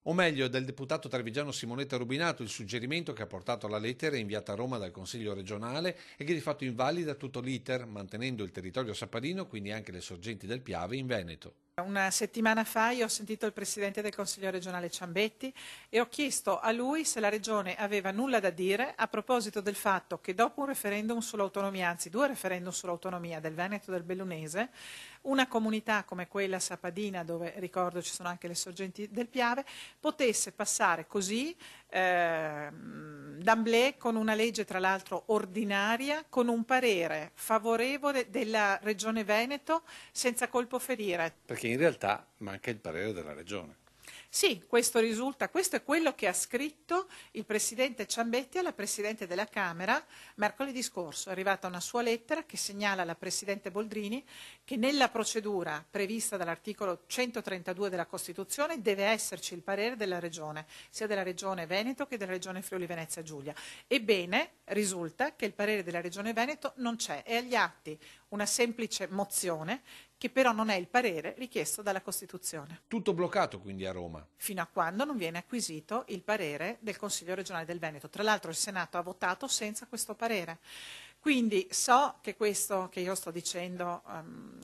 O meglio, del deputato trevigiano Simonetta Rubinato il suggerimento che ha portato alla lettera inviata a Roma dal Consiglio regionale e che di fatto invalida tutto l'iter, mantenendo il territorio sappadino, quindi anche le sorgenti del Piave, in Veneto. Una settimana fa io ho sentito il Presidente del Consiglio regionale Ciambetti e ho chiesto a lui se la Regione aveva nulla da dire a proposito del fatto che dopo un referendum sull'autonomia, anzi 2 referendum sull'autonomia del Veneto e del Bellunese, una comunità come quella sappadina, dove ricordo ci sono anche le sorgenti del Piave, potesse passare così d'amblè con una legge tra l'altro ordinaria, con un parere favorevole della Regione Veneto senza colpo ferire. Perché in realtà manca il parere della Regione. Sì, questo risulta, questo è quello che ha scritto il Presidente Ciambetti alla Presidente della Camera mercoledì scorso. È arrivata una sua lettera che segnala alla Presidente Boldrini che nella procedura prevista dall'articolo 132 della Costituzione deve esserci il parere della Regione, sia della Regione Veneto che della Regione Friuli Venezia Giulia. Ebbene, risulta che il parere della Regione Veneto non c'è, è agli atti una semplice mozione che però non è il parere richiesto dalla Costituzione. Tutto bloccato quindi a Roma. Fino a quando non viene acquisito il parere del Consiglio regionale del Veneto. Tra l'altro il Senato ha votato senza questo parere. Quindi so che questo che io sto dicendo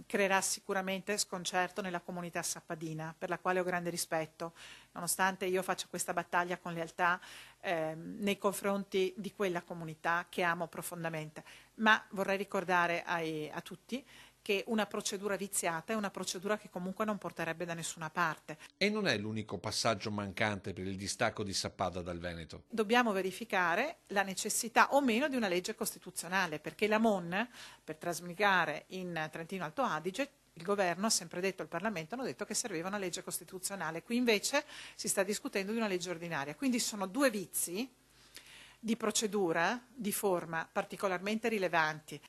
creerà sicuramente sconcerto nella comunità sappadina, per la quale ho grande rispetto, nonostante io faccia questa battaglia con lealtà nei confronti di quella comunità che amo profondamente. Ma vorrei ricordare a tutti che una procedura viziata è una procedura che comunque non porterebbe da nessuna parte. E non è l'unico passaggio mancante per il distacco di Sappada dal Veneto. Dobbiamo verificare la necessità o meno di una legge costituzionale, perché la MON, per trasmigrare in Trentino Alto Adige, il governo ha sempre detto, il Parlamento hanno detto che serviva una legge costituzionale. Qui invece si sta discutendo di una legge ordinaria. Quindi sono 2 vizi di procedura, di forma particolarmente rilevanti.